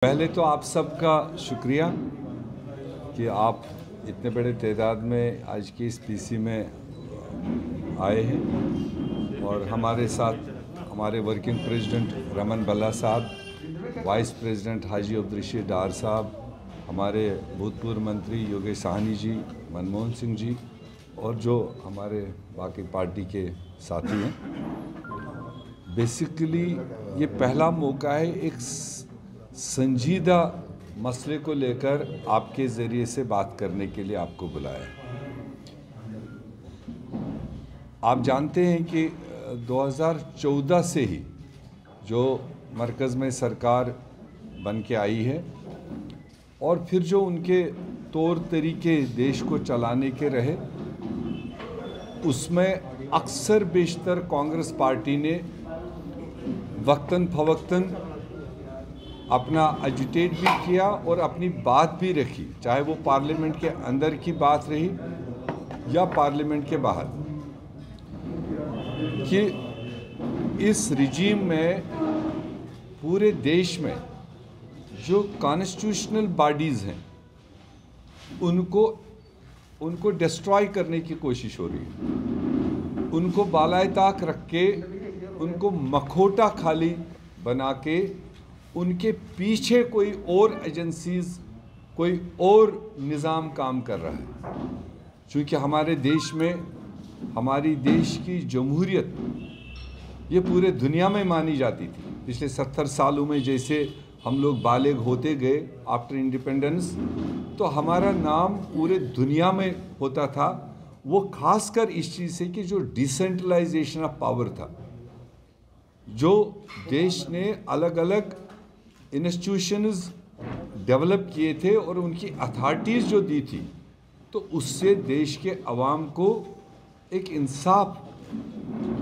पहले तो आप सबका शुक्रिया कि आप इतने बड़े तादाद में आज की इस पीसी में आए हैं और हमारे साथ हमारे वर्किंग प्रेसिडेंट रमन भल्ला साहब, वाइस प्रेसिडेंट हाजी अब्दुल रशीद डार साहब, हमारे भूतपूर्व मंत्री योगेश साहनी जी, मनमोहन सिंह जी और जो हमारे बाकी पार्टी के साथी हैं। बेसिकली ये पहला मौका है एक संजीदा मसले को लेकर आपके ज़रिए से बात करने के लिए आपको बुलाया। आप जानते हैं कि 2014 से ही जो मरकज़ में सरकार बन के आई है और फिर जो उनके तौर तरीके देश को चलाने के रहे, उसमें अक्सर बेशतर कांग्रेस पार्टी ने वक्तन फवक्तन अपना एजिटेट भी किया और अपनी बात भी रखी, चाहे वो पार्लियामेंट के अंदर की बात रही या पार्लियामेंट के बाहर, कि इस रिजीम में पूरे देश में जो कॉन्स्टिट्यूशनल बॉडीज़ हैं उनको डिस्ट्रॉय करने की कोशिश हो रही है। उनको बालाए ताक रख के, उनको मखोटा खाली बना के, उनके पीछे कोई और एजेंसीज, कोई और निज़ाम काम कर रहा है। चूँकि हमारे देश में हमारी देश की जमहूरियत ये पूरे दुनिया में मानी जाती थी। पिछले 70 सालों में जैसे हम लोग बालिग होते गए आफ्टर इंडिपेंडेंस, तो हमारा नाम पूरे दुनिया में होता था। वो खासकर इस चीज़ से कि जो डिसेंट्रलाइजेशन ऑफ पावर था, जो देश ने अलग अलग इंस्टीट्यूशंस डेवलप किए थे और उनकी अथॉरिटीज़ जो दी थी, तो उससे देश के अवाम को एक इंसाफ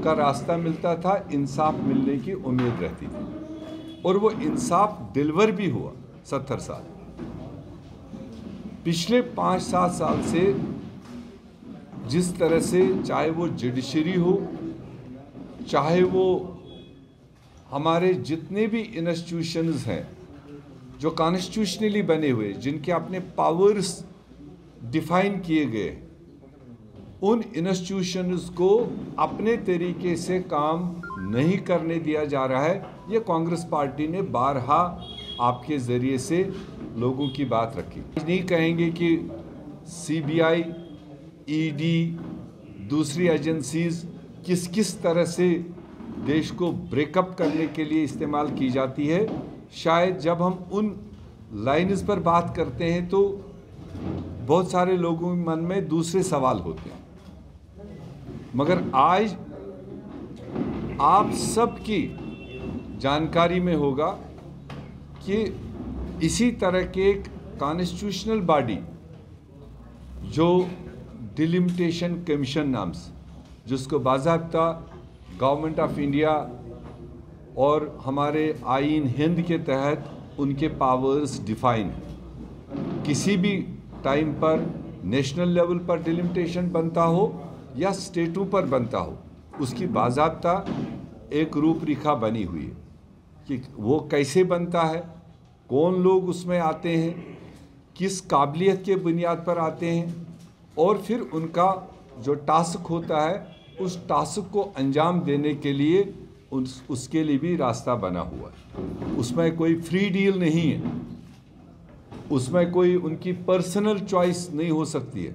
का रास्ता मिलता था, इंसाफ मिलने की उम्मीद रहती थी और वो इंसाफ डिलीवर भी हुआ। 70 साल, पिछले 5-7 साल से जिस तरह से, चाहे वो जुडिशरी हो, चाहे वो हमारे जितने भी इंस्टीट्यूशंस हैं जो कॉन्स्टिट्यूशनली बने हुए, जिनके अपने पावर्स डिफाइन किए गए, उन इंस्टीट्यूशंस को अपने तरीके से काम नहीं करने दिया जा रहा है। ये कांग्रेस पार्टी ने बारहा आपके ज़रिए से लोगों की बात रखी। नहीं कहेंगे कि सीबीआई, ईडी, दूसरी एजेंसीज किस किस तरह से देश को ब्रेकअप करने के लिए इस्तेमाल की जाती है। शायद जब हम उन लाइन्स पर बात करते हैं तो बहुत सारे लोगों के मन में दूसरे सवाल होते हैं, मगर आज आप सबकी जानकारी में होगा कि इसी तरह के एक कॉन्स्टिट्यूशनल बॉडी जो डिलिमिटेशन कमीशन नाम से, जिसको बाज़ाब्ता गवर्नमेंट ऑफ इंडिया और हमारे आईन हिंद के तहत उनके पावर्स डिफाइन, किसी भी टाइम पर नेशनल लेवल पर डिलिमिटेशन बनता हो या स्टेटों पर बनता हो, उसकी बाज़ाब्ता एक रूपरेखा बनी हुई है कि वो कैसे बनता है, कौन लोग उसमें आते हैं, किस काबिलियत के बुनियाद पर आते हैं और फिर उनका जो टास्क होता है उस टास्क को अंजाम देने के लिए उसके लिए भी रास्ता बना हुआ है। उसमें कोई फ्री डील नहीं है, उसमें कोई उनकी पर्सनल चॉइस नहीं हो सकती है।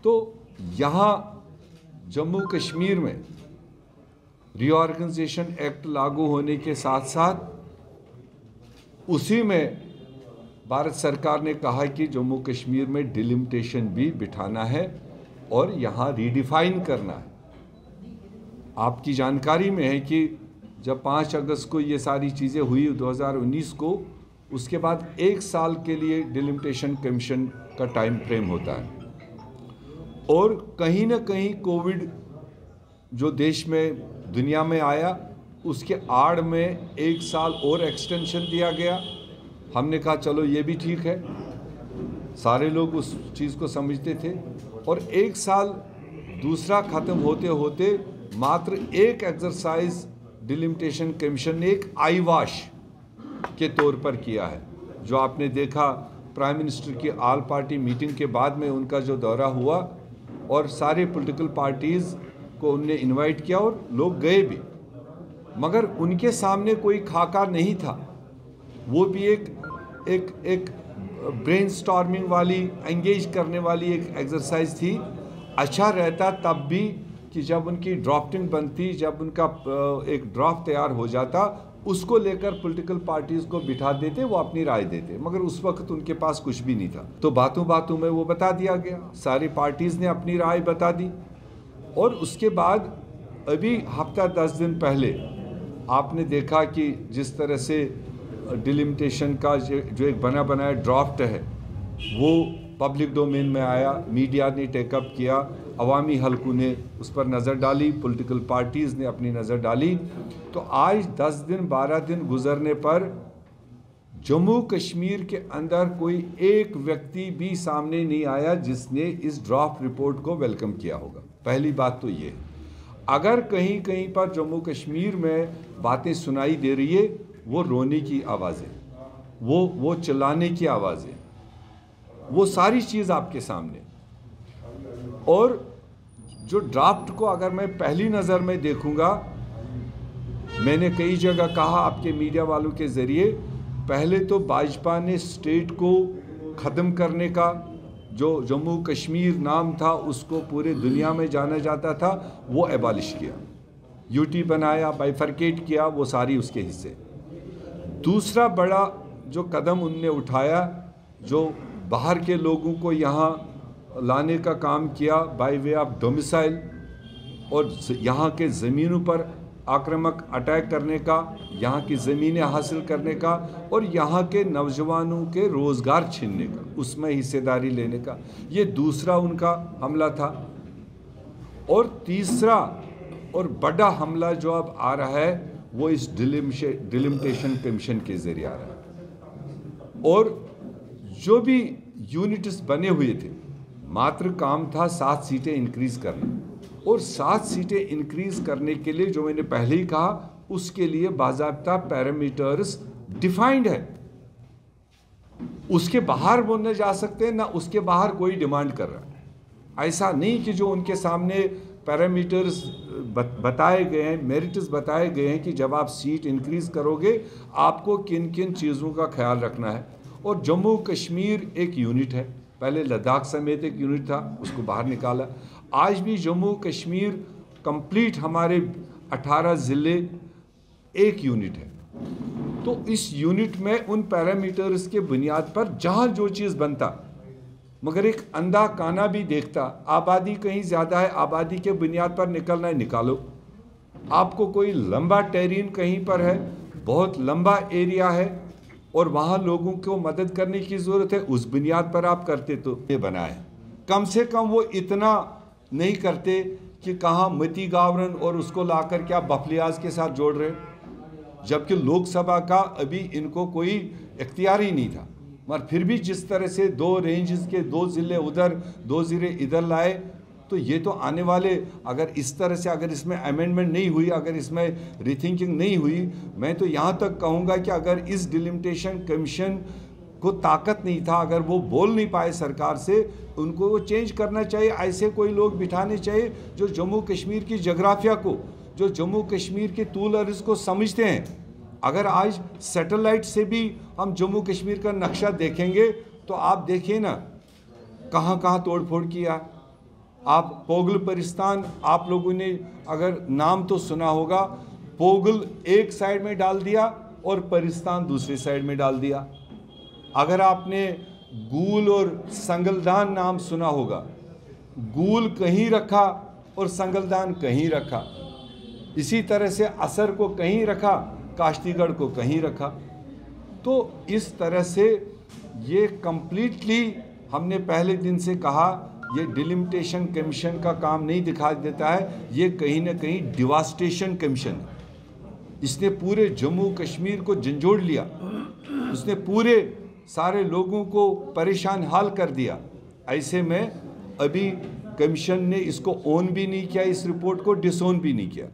तो यहाँ जम्मू कश्मीर में रीऑर्गेनाइजेशन एक्ट लागू होने के साथ साथ उसी में भारत सरकार ने कहा कि जम्मू कश्मीर में डिलिमिटेशन भी बिठाना है और यहाँ रीडिफाइन करना है। आपकी जानकारी में है कि जब 5 अगस्त को ये सारी चीज़ें हुई 2019 को, उसके बाद 1 साल के लिए डिलिमिटेशन कमीशन का टाइम फ्रेम होता है और कहीं ना कहीं कोविड जो देश में दुनिया में आया, उसके आड़ में 1 साल और एक्सटेंशन दिया गया। हमने कहा चलो ये भी ठीक है, सारे लोग उस चीज़ को समझते थे और 1 साल दूसरा ख़त्म होते होते मात्र एक एक्सरसाइज डिलिमिटेशन कमीशन ने एक आई वॉश के तौर पर किया है। जो आपने देखा प्राइम मिनिस्टर की ऑल पार्टी मीटिंग के बाद में उनका जो दौरा हुआ और सारे पॉलिटिकल पार्टीज़ को उनने इनवाइट किया और लोग गए भी, मगर उनके सामने कोई खाका नहीं था। वो भी एक ब्रेनस्टॉर्मिंग वाली, एंगेज करने वाली एक एक्सरसाइज थी। अच्छा रहता तब भी कि जब उनकी ड्राफ्टिंग बनती, जब उनका एक ड्राफ्ट तैयार हो जाता, उसको लेकर पॉलिटिकल पार्टीज़ को बिठा देते, वो अपनी राय देते, मगर उस वक्त उनके पास कुछ भी नहीं था। तो बातों बातों में वो बता दिया गया, सारी पार्टीज़ ने अपनी राय बता दी। और उसके बाद अभी हफ्ता 10 दिन पहले आपने देखा कि जिस तरह से डिलिमिटेशन का जो एक बना बनाया ड्राफ्ट है वो पब्लिक डोमेन में आया, मीडिया ने टेकअप किया, अवामी हलकों ने उस पर नज़र डाली, पॉलिटिकल पार्टीज़ ने अपनी नज़र डाली। तो आज 10 दिन 12 दिन गुजरने पर जम्मू कश्मीर के अंदर कोई एक व्यक्ति भी सामने नहीं आया जिसने इस ड्राफ्ट रिपोर्ट को वेलकम किया होगा। पहली बात तो ये, अगर कहीं कहीं पर जम्मू कश्मीर में बातें सुनाई दे रही है, वो रोने की आवाज़ें, वो चिल्लाने की आवाज़ें, वो सारी चीज़ आपके सामने। और जो ड्राफ्ट को अगर मैं पहली नज़र में देखूंगा, मैंने कई जगह कहा आपके मीडिया वालों के ज़रिए, पहले तो भाजपा ने स्टेट को ख़त्म करने का, जो जम्मू कश्मीर नाम था उसको पूरे दुनिया में जाना जाता था, वो एबॉलिश किया, यूटी बनाया, बाइफरकेट किया, वो सारी उसके हिस्से। दूसरा बड़ा जो कदम उनने उठाया, जो बाहर के लोगों को यहाँ लाने का काम किया बाय वे ऑफ डोमिसाइल, और यहाँ के ज़मीनों पर आक्रामक अटैक करने का, यहाँ की ज़मीनें हासिल करने का और यहाँ के नौजवानों के रोज़गार छीनने का, उसमें हिस्सेदारी लेने का, ये दूसरा उनका हमला था। और तीसरा और बड़ा हमला जो अब आ रहा है वो इस डिलिमिटेशन कमीशन के ज़रिए आ रहा है। और जो भी यूनिट्स बने हुए थे, मात्र काम था 7 सीटें इंक्रीज़ करना, और 7 सीटें इंक्रीज़ करने के लिए जो मैंने पहले ही कहा, उसके लिए बाज़ाब्ता पैरामीटर्स डिफाइंड है। उसके बाहर बोलने जा सकते हैं ना, उसके बाहर कोई डिमांड कर रहा है। ऐसा नहीं कि जो उनके सामने पैरामीटर्स बताए गए हैं, मेरिट्स बताए गए हैं कि जब आप सीट इंक्रीज़ करोगे आपको किन किन चीज़ों का ख्याल रखना है। और जम्मू कश्मीर एक यूनिट है, पहले लद्दाख समेत एक यूनिट था, उसको बाहर निकाला। आज भी जम्मू कश्मीर कंप्लीट हमारे 18 ज़िले एक यूनिट है। तो इस यूनिट में उन पैरामीटर्स के बुनियाद पर जहाँ जो चीज़ बनता, मगर एक अंधा काना भी देखता, आबादी कहीं ज़्यादा है, आबादी के बुनियाद पर निकलना है, निकालो। आपको कोई लंबा टेरिन कहीं पर है, बहुत लंबा एरिया है और वहाँ लोगों को मदद करने की ज़रूरत है, उस बुनियाद पर आप करते तो ये बना है। कम से कम वो इतना नहीं करते कि कहाँ मती गावरन और उसको लाकर क्या बफलियाज के साथ जोड़ रहे, जबकि लोकसभा का अभी इनको कोई इख्तियार ही नहीं था। मगर फिर भी जिस तरह से 2 रेंजेस के 2 ज़िले उधर 2 ज़िले इधर लाए, तो ये तो आने वाले, अगर इस तरह से अगर इसमें अमेंडमेंट नहीं हुई, अगर इसमें रीथिंकिंग नहीं हुई, मैं तो यहाँ तक कहूँगा कि अगर इस डिलिमिटेशन कमीशन को ताकत नहीं था, अगर वो बोल नहीं पाए सरकार से, उनको वो चेंज करना चाहिए। ऐसे कोई लोग बिठाने चाहिए जो जम्मू कश्मीर की जोग्राफिया को, जो जम्मू कश्मीर के तूल अर्ज़ को समझते हैं। अगर आज सैटेलाइट से भी हम जम्मू कश्मीर का नक्शा देखेंगे तो आप देखिए ना कहाँ कहाँ तोड़ फोड़ किया। आप पोगल परिस्तान, आप लोगों ने अगर नाम तो सुना होगा, पोगल एक साइड में डाल दिया और परिस्तान दूसरी साइड में डाल दिया। अगर आपने गूल और संगलदान नाम सुना होगा, गूल कहीं रखा और संगलदान कहीं रखा। इसी तरह से असर को कहीं रखा, काश्तीगढ़ को कहीं रखा। तो इस तरह से ये कंप्लीटली, हमने पहले दिन से कहा, ये डिलिमिटेशन कमीशन का काम नहीं दिखा देता है, ये कहीं ना कहीं डिवास्टेशन कमीशन है। इसने पूरे जम्मू कश्मीर को झंझोड़ लिया, उसने पूरे सारे लोगों को परेशान हाल कर दिया। ऐसे में अभी कमीशन ने इसको ओन भी नहीं किया, इस रिपोर्ट को डिसोन भी नहीं किया।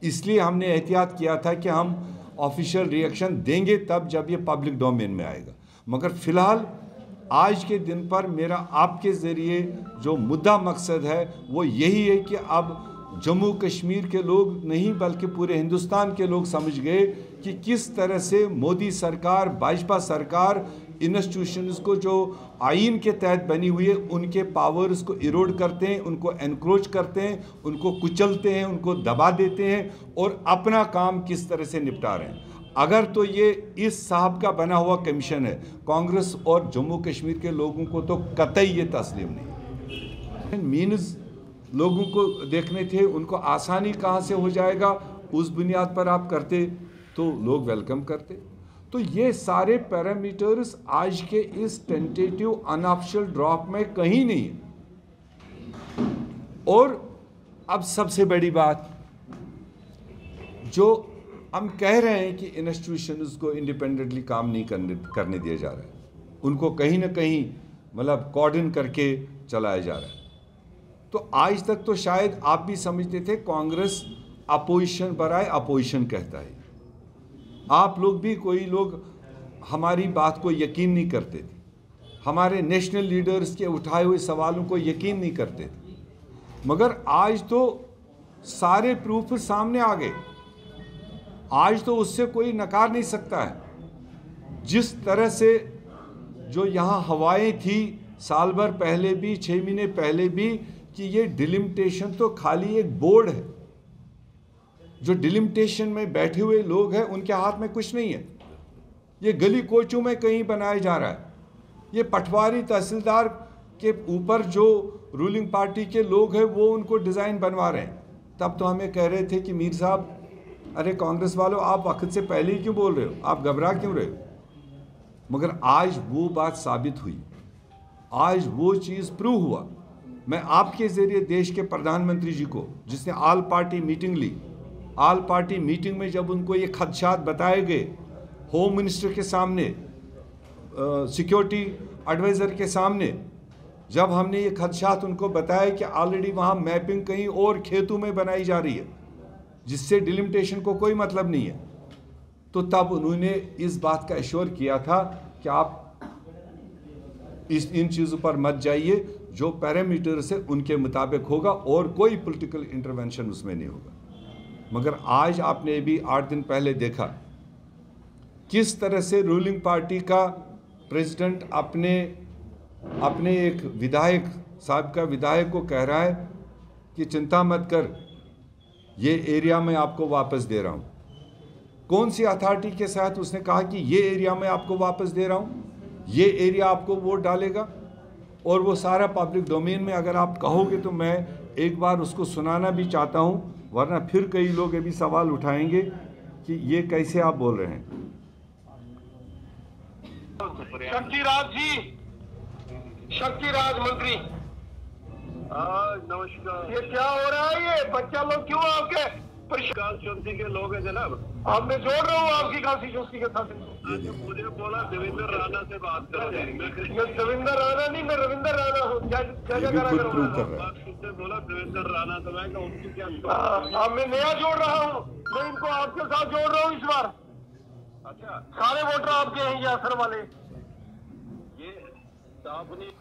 इसलिए हमने एहतियात किया था कि हम ऑफिशियल रिएक्शन देंगे तब जब ये पब्लिक डोमेन में आएगा। मगर फ़िलहाल आज के दिन पर मेरा आपके ज़रिए जो मुद्दा मकसद है वो यही है कि अब जम्मू कश्मीर के लोग नहीं बल्कि पूरे हिंदुस्तान के लोग समझ गए कि किस तरह से मोदी सरकार, भाजपा सरकार इंस्टीट्यूशंस को जो आइन के तहत बनी हुई है उनके पावर्स को इरोड करते हैं, उनको एनक्रोच करते हैं, उनको कुचलते हैं, उनको दबा देते हैं और अपना काम किस तरह से निपटा रहे हैं। अगर तो ये इस साहब का बना हुआ कमीशन है, कांग्रेस और जम्मू कश्मीर के लोगों को तो कतई ये तस्लीम नहीं। मीन्स लोगों को देखने थे, उनको आसानी कहाँ से हो जाएगा उस बुनियाद पर आप करते तो लोग वेलकम करते। तो ये सारे पैरामीटर्स आज के इस टेंटेटिव अनऑफिशियल ड्रॉप में कहीं नहीं है। और अब सबसे बड़ी बात, जो हम कह रहे हैं कि इंस्टीट्यूशंस को इंडिपेंडेंटली काम नहीं करने दिया जा रहा है, उनको कहीं ना कहीं मतलब कॉर्डन करके चलाया जा रहा है। तो आज तक तो शायद आप भी समझते थे कांग्रेस अपोजिशन बराए अपोजिशन कहता है, आप लोग भी कोई लोग हमारी बात को यकीन नहीं करते थे, हमारे नेशनल लीडर्स के उठाए हुए सवालों को यकीन नहीं करते थे। मगर आज तो सारे प्रूफ सामने आ गए, आज तो उससे कोई नकार नहीं सकता है। जिस तरह से जो यहाँ हवाएं थी साल भर पहले भी, 6 महीने पहले भी, कि ये डिलिमिटेशन तो खाली एक बोर्ड है, जो डिलिमिटेशन में बैठे हुए लोग हैं उनके हाथ में कुछ नहीं है, ये गली कोचों में कहीं बनाया जा रहा है। ये पटवारी तहसीलदार के ऊपर जो रूलिंग पार्टी के लोग हैं वो उनको डिज़ाइन बनवा रहे हैं। तब तो हमें कह रहे थे कि मीर साहब, अरे कांग्रेस वालों आप वक्त से पहले ही क्यों बोल रहे हो, आप घबरा क्यों रहे हो। मगर आज वो बात साबित हुई, आज वो चीज़ प्रूव हुआ। मैं आपके ज़रिए देश के प्रधानमंत्री जी को, जिसने ऑल पार्टी मीटिंग ली, ऑल पार्टी मीटिंग में जब उनको ये खदशात बताए गए, होम मिनिस्टर के सामने, सिक्योरिटी एडवाइज़र के सामने, जब हमने ये खदशात उनको बताया कि ऑलरेडी वहाँ मैपिंग कहीं और खेतों में बनाई जा रही है जिससे डिलिमिटेशन को कोई मतलब नहीं है, तो तब उन्होंने इस बात का एश्योर किया था कि आप इन चीज़ों पर मत जाइए, जो पैरामीटर से उनके मुताबिक होगा और कोई पॉलिटिकल इंटरवेंशन उसमें नहीं होगा। मगर आज आपने भी 8 दिन पहले देखा किस तरह से रूलिंग पार्टी का प्रेसिडेंट अपने एक विधायक साहब का विधायक को कह रहा है कि चिंता मत कर, ये एरिया मैं आपको वापस दे रहा हूँ। कौन सी अथॉरिटी के साथ उसने कहा कि ये एरिया मैं आपको वापस दे रहा हूँ, ये एरिया आपको वोट डालेगा, और वो सारा पब्लिक डोमेन में अगर आप कहोगे तो मैं एक बार उसको सुनाना भी चाहता हूँ, वरना फिर कई लोग ये भी सवाल उठाएंगे कि ये कैसे आप बोल रहे हैं। शक्तिराज जी, शक्तिराज मंत्री, नमस्कार। ये क्या हो रहा है, ये बच्चा लोग क्यों आपके कॉन्स्टिट्यूंसी के लोग हैं जनाब। अब मैं जोड़ रहा हूँ आपकी कॉन्स्टिट्यूंसी के साथ। मुझे बोला देवेंद्र राणा से बात कर रहे हैं। ये देवेंद्र राणा नहीं, मैं रविंद्र राणा हूँ। क्या ये भी खुद प्रूव कर रहा है। तुमसे बोला देवेंद्र राणा, तो मैं उनकी क्या। अब मैं नया जोड़ रहा हूँ, मैं इनको आपके साथ जोड़ रहा हूँ इस बार। अच्छा, सारे वोटर आपके हैं ये असर वाले। ये आपने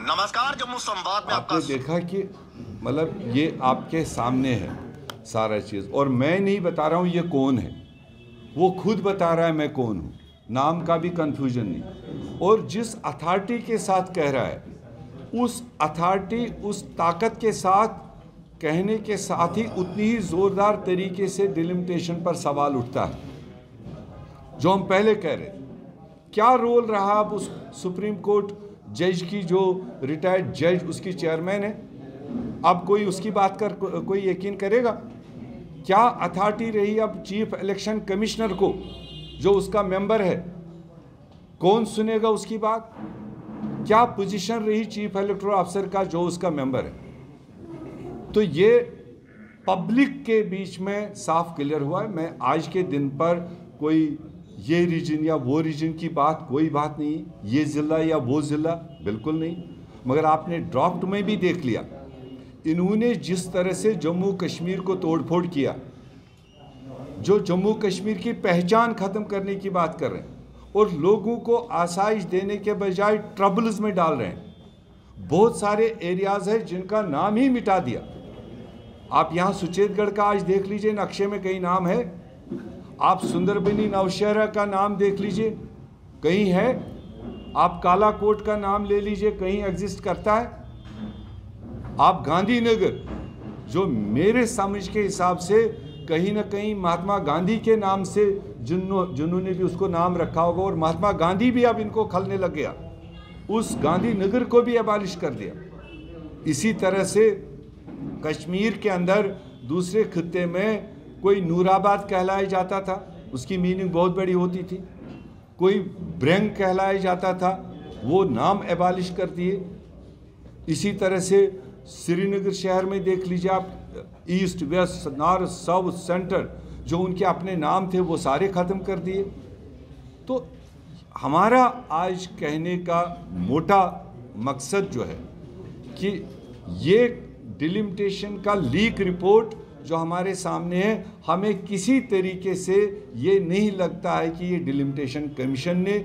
नमस्कार, जम्मू संवाद में आपने देखा कि मतलब ये आपके सामने है सारा चीज़, और मैं नहीं बता रहा हूँ ये कौन है, वो खुद बता रहा है मैं कौन हूँ, नाम का भी कंफ्यूजन नहीं। और जिस अथॉरिटी के साथ कह रहा है उस अथॉरिटी उस ताकत के साथ कहने के साथ ही उतनी ही ज़ोरदार तरीके से डिलिमिटेशन पर सवाल उठता है जो हम पहले कह रहे थे। क्या रोल रहा अब उस सुप्रीम कोर्ट जज की, जो रिटायर्ड जज उसकी चेयरमैन है, अब कोई उसकी बात कर कोई यकीन करेगा? क्या अथॉरिटी रही अब चीफ इलेक्शन कमिश्नर को, जो उसका मेंबर है, कौन सुनेगा उसकी बात? क्या पोजीशन रही चीफ इलेक्टोरल ऑफिसर का, जो उसका मेंबर है? तो ये पब्लिक के बीच में साफ क्लियर हुआ है। मैं आज के दिन पर कोई ये रीजन या वो रीजन की बात, कोई बात नहीं, ये ज़िला या वो ज़िला, बिल्कुल नहीं। मगर आपने ड्राफ्ट में भी देख लिया, इन्होंने जिस तरह से जम्मू कश्मीर को तोड़फोड़ किया, जो जम्मू कश्मीर की पहचान ख़त्म करने की बात कर रहे हैं और लोगों को आसाइश देने के बजाय ट्रबल्स में डाल रहे हैं। बहुत सारे एरियाज़ हैं जिनका नाम ही मिटा दिया। आप यहाँ सुचेतगढ़ का आज देख लीजिए, नक्शे में कहीं नाम है। आप सुंदरबनी नौशहरा का नाम देख लीजिए, कहीं है। आप कालाकोट का नाम ले लीजिए, कहीं एग्जिस्ट करता है। आप गांधीनगर, जो मेरे समझ के हिसाब से कहीं ना कहीं महात्मा गांधी के नाम से जिन्होंने भी उसको नाम रखा होगा, और महात्मा गांधी भी अब इनको खलने लग गया, उस गांधीनगर को भी अबालिश कर दिया। इसी तरह से कश्मीर के अंदर दूसरे खित्ते में कोई नूराबाद कहलाया जाता था, उसकी मीनिंग बहुत बड़ी होती थी। कोई ब्रेंग कहलाया जाता था, वो नाम एबालिश कर दिए। इसी तरह से श्रीनगर शहर में देख लीजिए आप, east west north south centre, जो उनके अपने नाम थे वो सारे ख़त्म कर दिए। तो हमारा आज कहने का मोटा मकसद जो है कि ये डिलिमिटेशन का लीक रिपोर्ट जो हमारे सामने है, हमें किसी तरीके से ये नहीं लगता है कि ये डिलिमिटेशन कमीशन ने